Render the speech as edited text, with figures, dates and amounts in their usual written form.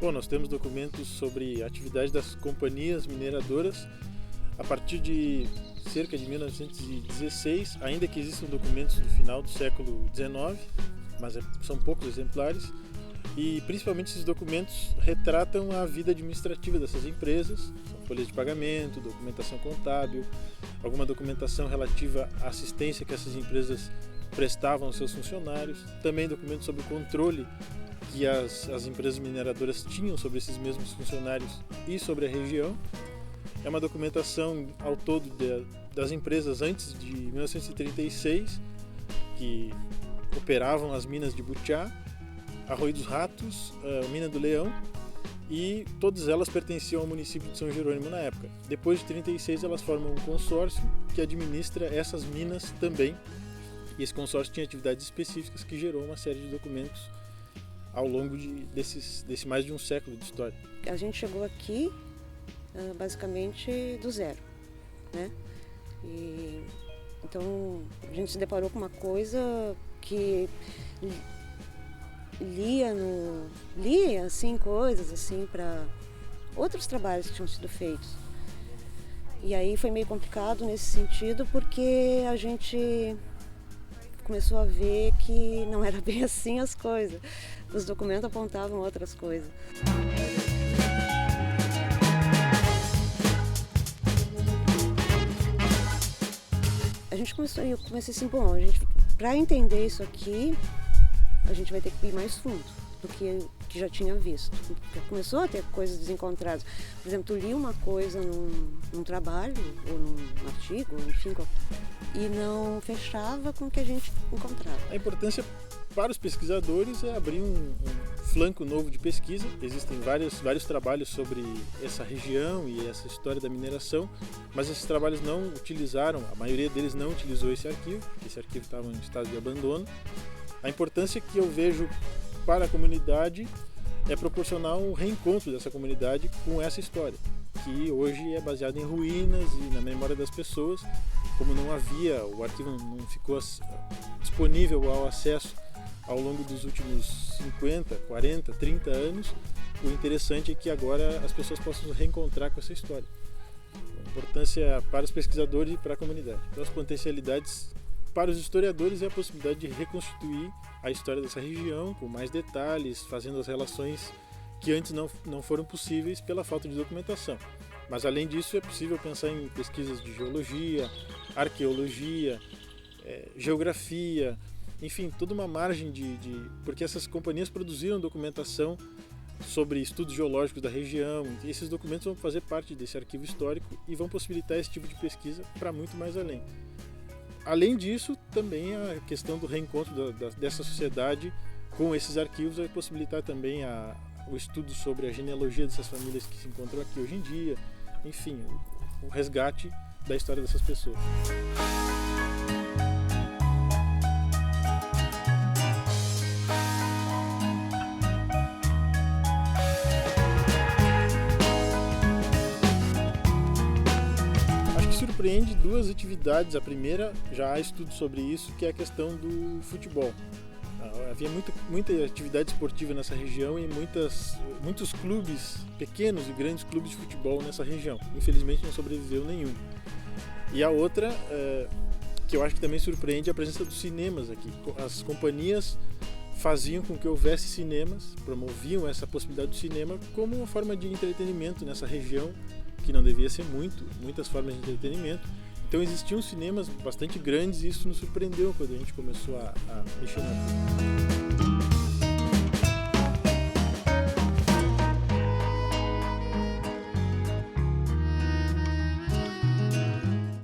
Bom, nós temos documentos sobre a atividade das companhias mineradoras a partir de cerca de 1916, ainda que existam documentos do final do século XIX, mas são poucos exemplares, e principalmente esses documentos retratam a vida administrativa dessas empresas, são folhas de pagamento, documentação contábil, alguma documentação relativa à assistência que essas empresas prestavam aos seus funcionários, também documentos sobre o controle que as empresas mineradoras tinham sobre esses mesmos funcionários e sobre a região. É uma documentação ao todo das empresas antes de 1936, que operavam as minas de Butiá, Arroio dos Ratos, a Mina do Leão, e todas elas pertenciam ao município de São Jerônimo na época. Depois de 36 elas formam um consórcio que administra essas minas também, e esse consórcio tinha atividades específicas que gerou uma série de documentos ao longo desse mais de um século de história. A gente chegou aqui basicamente do zero, né? Então a gente se deparou com uma coisa que lia assim coisas assim para outros trabalhos que tinham sido feitos. E aí foi meio complicado nesse sentido, porque a gente começou a ver que não era bem assim as coisas. Os documentos apontavam outras coisas. Eu comecei assim, bom, para entender isso aqui, a gente vai ter que ir mais fundo do que já tinha visto. Porque começou a ter coisas desencontradas. Por exemplo, tu lia uma coisa num trabalho, ou num artigo, enfim, e não fechava com o que a gente encontrava. A importância para os pesquisadores é abrir um flanco novo de pesquisa. Existem vários trabalhos sobre essa região e essa história da mineração, mas esses trabalhos não utilizaram, a maioria deles não utilizou esse arquivo estava em estado de abandono. A importância que eu vejo para a comunidade é proporcionar um reencontro dessa comunidade com essa história, que hoje é baseada em ruínas e na memória das pessoas. Como não havia, o arquivo não ficou disponível ao acesso ao longo dos últimos 50, 40, 30 anos, o interessante é que agora as pessoas possam se reencontrar com essa história. A importância para os pesquisadores e para a comunidade. Então, as potencialidades para os historiadores é a possibilidade de reconstituir a história dessa região com mais detalhes, fazendo as relações que antes não foram possíveis pela falta de documentação. Mas além disso é possível pensar em pesquisas de geologia, arqueologia, geografia, enfim, toda uma margem porque essas companhias produziram documentação sobre estudos geológicos da região, e esses documentos vão fazer parte desse arquivo histórico e vão possibilitar esse tipo de pesquisa para muito mais além. Além disso, também a questão do reencontro dessa sociedade com esses arquivos vai possibilitar também o estudo sobre a genealogia dessas famílias que se encontram aqui hoje em dia, enfim, o resgate da história dessas pessoas. Surpreende duas atividades. A primeira, já há estudo sobre isso, que é a questão do futebol. Havia muita atividade esportiva nessa região e muitos clubes, pequenos e grandes clubes de futebol nessa região. Infelizmente não sobreviveu nenhum. E a outra, que eu acho que também surpreende, é a presença dos cinemas aqui. As companhias faziam com que houvesse cinemas, promoviam essa possibilidade do cinema como uma forma de entretenimento nessa região, que não devia ser muitas formas de entretenimento. Então existiam cinemas bastante grandes e isso nos surpreendeu quando a gente começou a mexer na coisa.